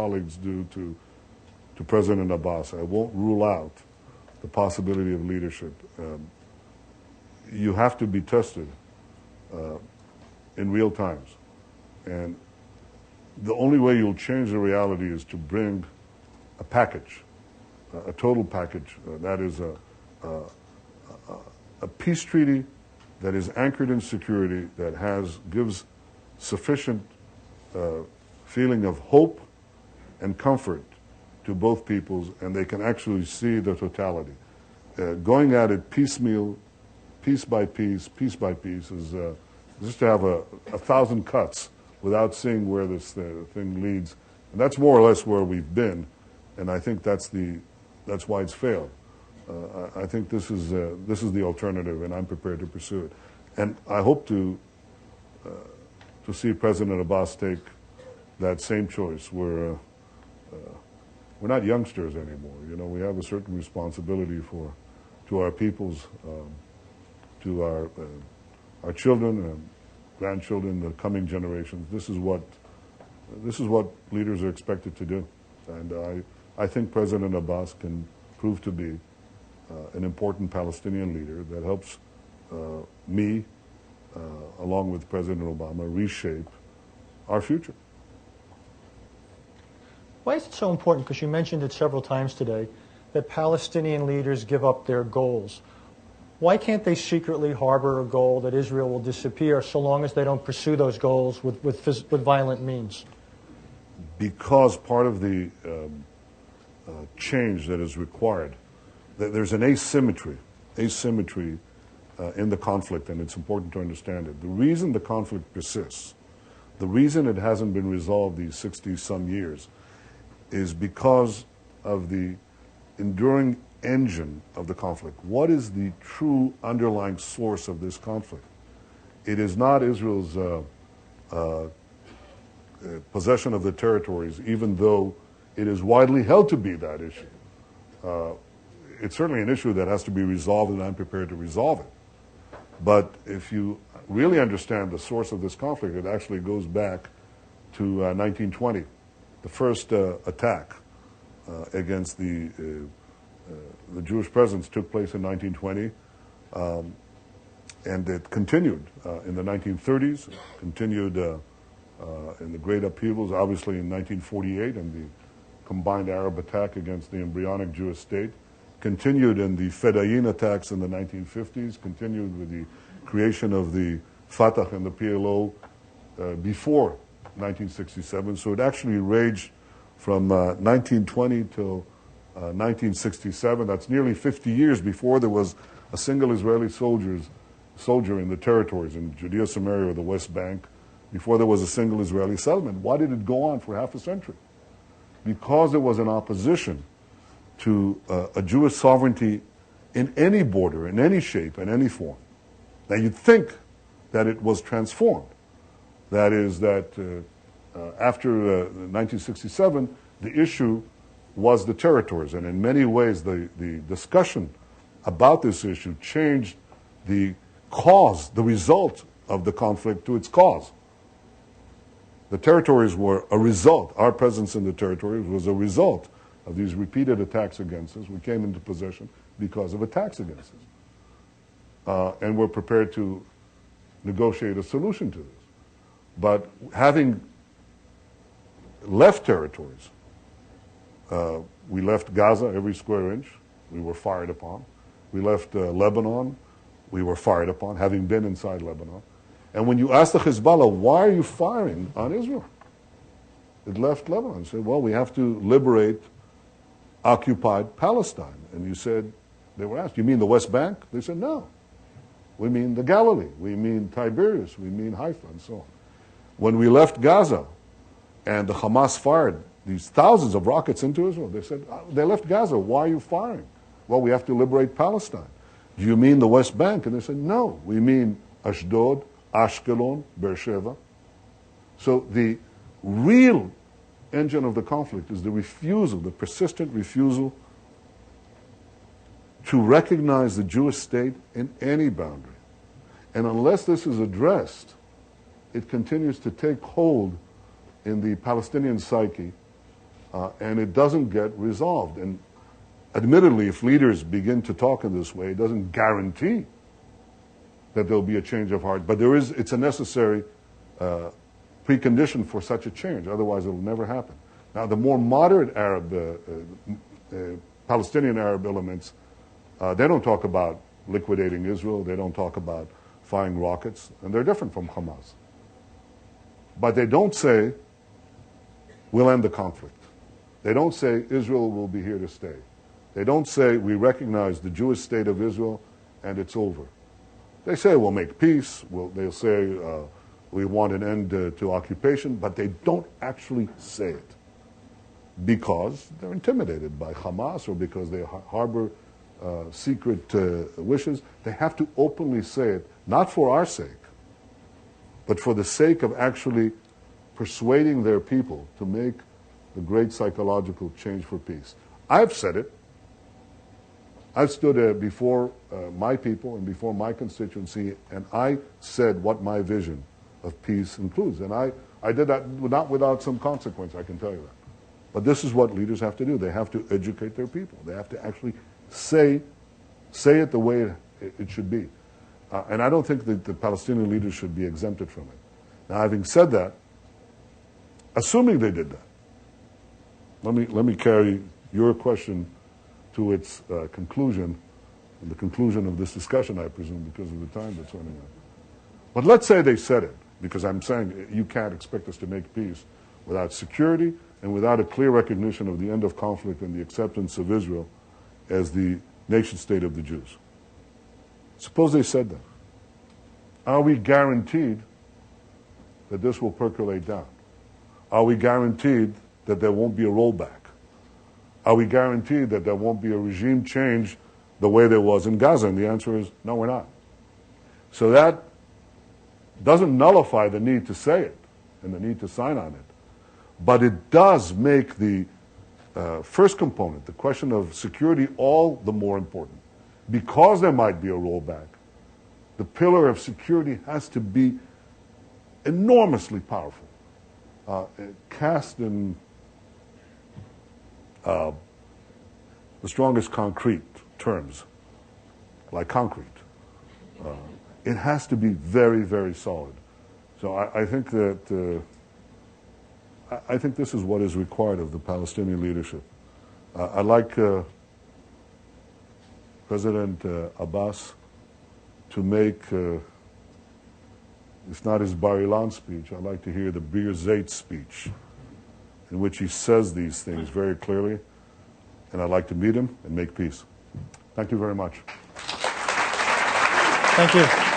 colleagues do to President Abbas. I won't rule out the possibility of leadership. You have to be tested in real times. And the only way you'll change the reality is to bring a package, a total package. That is a peace treaty that is anchored in security, that gives sufficient feeling of hope and comfort to both peoples, and they can actually see the totality. Going at it piecemeal, piece by piece, is just to have 1,000 cuts without seeing where this thing leads. And that's more or less where we've been, and I think that's why it's failed. I think this is the alternative, and I'm prepared to pursue it. And I hope to see President Abbas take that same choice. We're not youngsters anymore. You know, we have a certain responsibility to our peoples, to our children and grandchildren, the coming generations. This is what leaders are expected to do, and I think President Abbas can prove to be an important Palestinian leader that helps me, along with President Obama, reshape our future. Why is it so important, because you mentioned it several times today, that Palestinian leaders give up their goals? Why can't they secretly harbor a goal that Israel will disappear so long as they don't pursue those goals with violent means? Because part of the change that is required, there's an asymmetry in the conflict, and it's important to understand it. The reason the conflict persists, the reason it hasn't been resolved these 60-some years, is because of the enduring engine of the conflict. What is the true underlying source of this conflict? It is not Israel's possession of the territories, even though it is widely held to be that issue. It's certainly an issue that has to be resolved, and I'm prepared to resolve it. But if you really understand the source of this conflict, it actually goes back to 1920. The first attack against the Jewish presence took place in 1920, and it continued in the 1930s, continued in the great upheavals, obviously in 1948, and the combined Arab attack against the embryonic Jewish state, continued in the Fedayeen attacks in the 1950s, continued with the creation of the Fatah and the PLO before 1967. So it actually raged from 1920 till 1967. That's nearly 50 years before there was a single Israeli soldier in the territories, in Judea, Samaria, or the West Bank, before there was a single Israeli settlement. Why did it go on for half a century? Because there was an opposition to a Jewish sovereignty in any border, in any shape, in any form. Now you'd think that it was transformed. That is that after 1967, the issue was the territories, and in many ways the discussion about this issue changed the cause, the result of the conflict to its cause. The territories were a result. Our presence in the territories was a result of these repeated attacks against us. We came into possession because of attacks against us. And we're prepared to negotiate a solution to this. But having left territories, we left Gaza every square inch, we were fired upon. We left Lebanon, we were fired upon, having been inside Lebanon. And when you ask the Hezbollah, why are you firing on Israel? It left Lebanon and said, well, we have to liberate occupied Palestine. And you said, they were asked, you mean the West Bank? They said, no. We mean the Galilee. We mean Tiberias. We mean Haifa, and so on. When we left Gaza and the Hamas fired these thousands of rockets into Israel, they said, they left Gaza. Why are you firing? Well, we have to liberate Palestine. Do you mean the West Bank? And they said, no. We mean Ashdod, Ashkelon, Beersheba. So the real engine of the conflict is the refusal, the persistent refusal to recognize the Jewish state in any boundary. And unless this is addressed, it continues to take hold in the Palestinian psyche and it doesn't get resolved. And admittedly, if leaders begin to talk in this way, it doesn't guarantee that there'll be a change of heart. But it's a necessary precondition for such a change. Otherwise, it'll never happen. Now, the more moderate Palestinian Arab elements, they don't talk about liquidating Israel. They don't talk about firing rockets. And they're different from Hamas. But they don't say, we'll end the conflict. They don't say, Israel will be here to stay. They don't say, we recognize the Jewish state of Israel and it's over. They say, we'll make peace. They'll say, we want an end to occupation. But they don't actually say it because they're intimidated by Hamas or because they harbor secret wishes. They have to openly say it, not for our sake, but for the sake of actually persuading their people to make the great psychological change for peace. I've said it. I've stood before my people and before my constituency, and I said what my vision of peace includes. And I did that not without some consequence, I can tell you that. But this is what leaders have to do. They have to educate their people. They have to actually say it the way it should be. And I don't think that the Palestinian leaders should be exempted from it. Now, having said that, assuming they did that, let me carry your question to its conclusion, and the conclusion of this discussion, I presume, because of the time that's running out. But let's say they said it, because I'm saying you can't expect us to make peace without security and without a clear recognition of the end of conflict and the acceptance of Israel as the nation state of the Jews. Suppose they said that. Are we guaranteed that this will percolate down? Are we guaranteed that there won't be a rollback? Are we guaranteed that there won't be a regime change the way there was in Gaza? And the answer is, no, we're not. So that doesn't nullify the need to say it and the need to sign on it. But it does make the first component, the question of security, all the more important. Because there might be a rollback, the pillar of security has to be enormously powerful, cast in the strongest concrete terms, like concrete. It has to be very, very solid. So I think that I think this is what is required of the Palestinian leadership. I like President Abbas to make, if not his Bar Ilan speech, I'd like to hear the Bir Zayt speech, in which he says these things very clearly, and I'd like to meet him and make peace. Thank you very much. Thank you.